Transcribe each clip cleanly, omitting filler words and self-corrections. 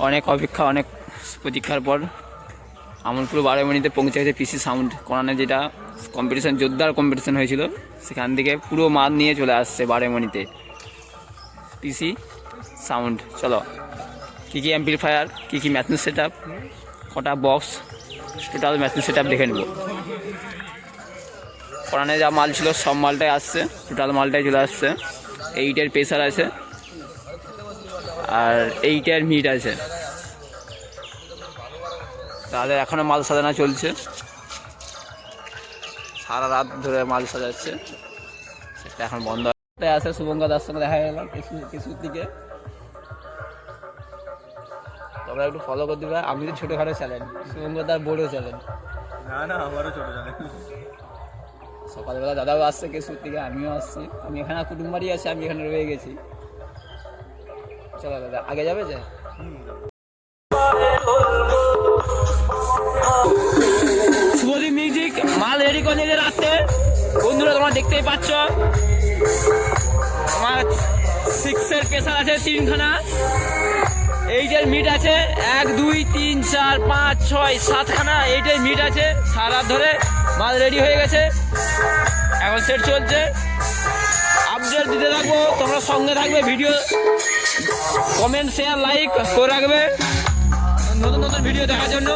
অনেক অপেক্ষা, অনেক প্রতীক্ষার পর আমনপুর 12 মিনিটে পৌঁছে গেছে পিসি সাউন্ড কোরআনে, যেটা কম্পিটিশান, জোরদার কম্পিটিশান হয়েছিল। সেখান থেকে পুরো মাল নিয়ে চলে আসছে 12 মিনিটে পিসি সাউন্ড। চলো, কী কী অ্যাম্পলিফায়ার, কী কী ম্যাচিং সেট আপ, কটা box, total matching set up দেখে নেব। কোরআনে যা মাল ছিল সব মালটাই আসছে, টোটাল মালটাই চলে আসছে। 8-এর প্রেসার আছে আর 8-এর মিট আছে। তাহলে এখনও মাল সাজানো চলছে, সারা রাত ধরে মাল সাজাচ্ছে, সেটা এখন বন্ধ আছে। শুভঙ্কর দাস সঙ্গে দেখা গেল কিছুর দিকে, তোমরা একটু ফলো করে দিবে। আমি তো ছোটোখাটো চ্যানেল, শুভঙ্কর দাস বড়ো চ্যানেল। না আমারও ছোটো চ্যানেল। সকালবেলা দাদাও আসছে কিছুর দিকে, আমিও আসছি। আমি এখানে কুটুম বাড়ি আছে, আমি এখানে রয়ে গেছি। চলো দাদা, আগে যাবে যে শুভদীপ মিউজিক মাল রেডি করে নিয়ে রাখতে। বন্ধুরা তোমরা দেখতেই পাচ্ছ, আমার 6-এর প্রেসার আছে 3খানা, 8-এর মিট আছে 1, 2, 3, 4, 5, 6, 7খানা 8-এর মিট আছে। সারা ধরে মাল রেডি হয়ে গেছে, এখন সেট চলছে। আপডেট দিতে থাকবো, তোমরা সঙ্গে থাকবে। ভিডিও কমেন্ট, শেয়ার, লাইক করে রাখবে নতুন নতুন ভিডিও দেখার জন্য।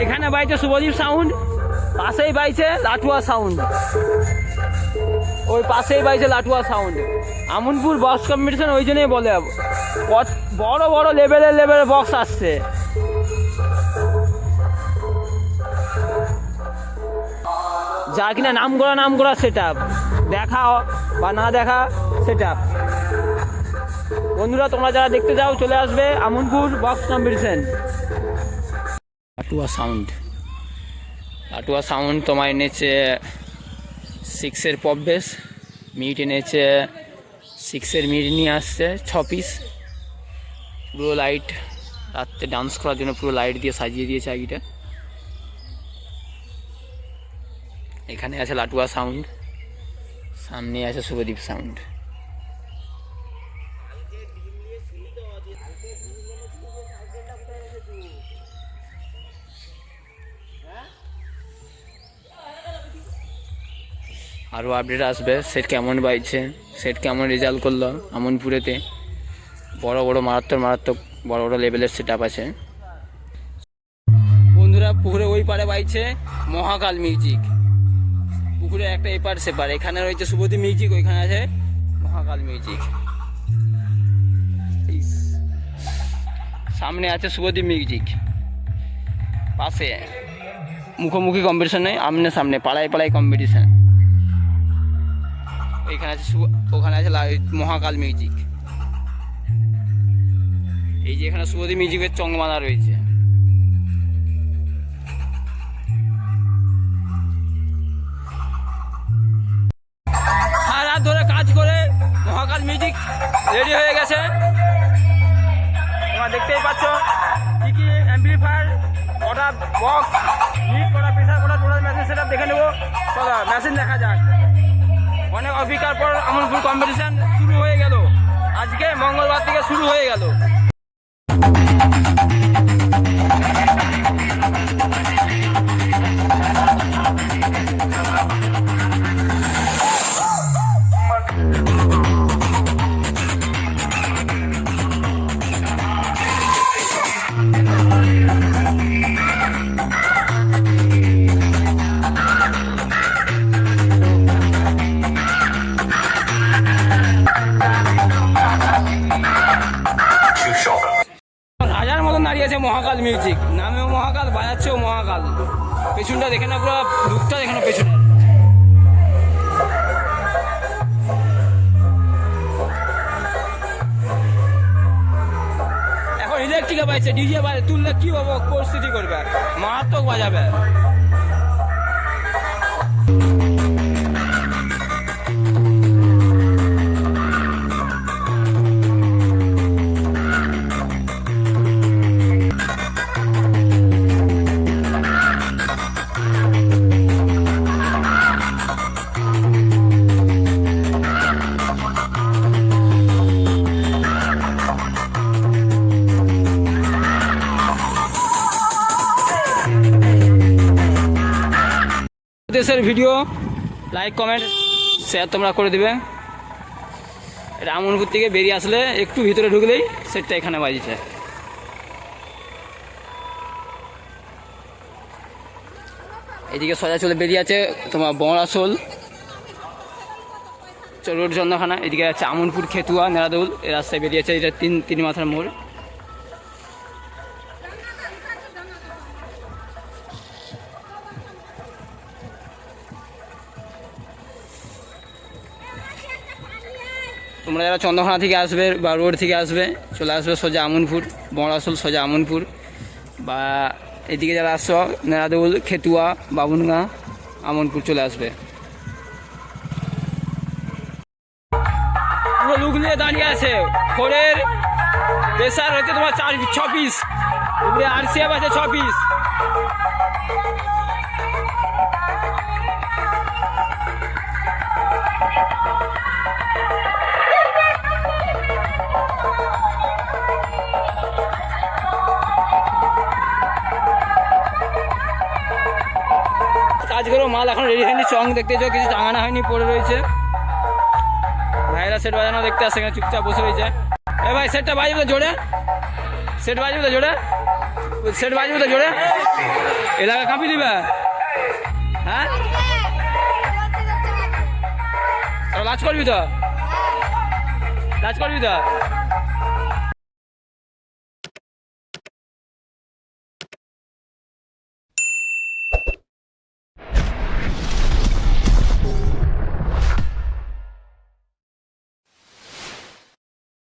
এখানে বাইছে শুভদীপ সাউন্ড, পাশেই বাইছে লাটুয়া সাউন্ড, ওই পাশেই বাইছে লাটুয়া সাউন্ড। আমনপুর বক্স কম্পিটিশন ওই জন্যই বলে, বড় বড় লেভেলের বক্স আসছে। যা কিনা নাম করা সেট আপ, দেখা বা না দেখা সেট আপ। বন্ধুরা তোমরা যারা দেখতে যাও চলে আসবে আমনপুর বক্স কম্পিটিশন। লাটুয়া সাউন্ড তোমার এনেছে 6-এর পপ বেস, মিট এনেছে 6-এর মিট নিয়ে আসছে 6 পিস। পুরো লাইট, রাত্রে ডান্স করার জন্য পুরো লাইট দিয়ে সাজিয়ে দিয়েছে আগিটা। এখানে আছে লাটুয়া সাউন্ড, সামনে আছে শুভদীপ সাউন্ড। আরও আপডেট আসবে, সেট কেমন বাইছে, সেট কেমন রেজাল্ট করলো আমনপুরেতে। বড় মারাত্মক বড় লেভেলের সেট আপ আছে। বন্ধুরা পুকুরে ওই পারে বাইছে মহাকাল মিউজিক, পুকুরে একটা এপার সেপার। এখানে রয়েছে শুভদীপ মিউজিক, ওইখানে আছে মহাকাল মিউজিক। সামনে আছে শুভদীপ মিউজিক, পাশে মুখোমুখি কম্পিটিশন নেই, আমনে সামনে পাড়ায় কম্পিটিশন। ওখানে আছে মহাকাল মিউজিক। এই যে এখানে শুভদীপ মিউজিকের চংমালা রয়েছে। সারা রাত ধরে কাজ করে মহাকাল মিউজিক রেডি হয়ে গেছে। তোমরা দেখতেই পাচ্ছ কি কি অ্যাম্পলিফায়ার, কটা বক্স, মিট, কটা প্রেসার, কটা টোটাল মেশিন সেট আপ দেখে নেবো। চলো মেশিন দেখা যাক। অনেক অভিজ্ঞতার পর আমনপুর কম্পিটিশন শুরু হয়ে গেল, আজকে মঙ্গলবার থেকে শুরু হয়ে গেল। মহাকাল মিউজিক, নামেও মহাকাল, বাজাচ্ছেও মহাকাল। পেছনটা দেখে না, পুরো লুকটা দেখে না পেছনে। থেকে বাজছে, ডিজে বাজে, তুললে কি হবো, পরিস্থিতি করবে, মারাত্মক বাজাবে। দেশের ভিডিও লাইক কমেন্ট শেয়ার তোমরা করে দিবে। রামনপুর থেকে বেরিয়ে আসলে একটু ভিতরে ঢুকলেই সেটটা এখানে বাজিছে। এদিকে সোজা চলে বেরিয়ে আছে তোমার বড়াশোল রোড চন্দ্রখানা, এদিকে আছে আমনপুর খেতুয়া নেড়াদৌল, এই রাস্তায় বেরিয়েছে। এটা তিন মাথার মোড়। তোমরা যারা চন্দ্রখানা থেকে আসবে বা রোড থেকে আসবে, চলে আসবে সোজা আমনপুর, বড়াশোল সোজা আমনপুর, বা এদিকে যারা আসছো নেড়াদৌল খেতুয়া বাবুনগাঁ আমনপুর চলে আসবে। পুরো লুক নিয়ে দাঁড়িয়ে আছে। খড়ের প্রেসার হচ্ছে তোমার 6 পিস, উপরে RCF আছে 6 পিস। কাজগুলো মাল এখন রেডি হয়নি, চং দেখতে যাও, কিছু টাঙানো হয়নি, পড়ে রয়েছে। ভাইরা সেট বাজানো দেখতে আসছে, এখানে চুপচাপ বসে রয়েছে। এ ভাই সেটটা বাজবে তো জোরে, সেট বাজবে তো জোরে, সেট বাজবে তো জোরে, এলাকা কাঁপিয়ে দিবে। হ্যাঁ লাজ করবি তো, লাজ করবি তো।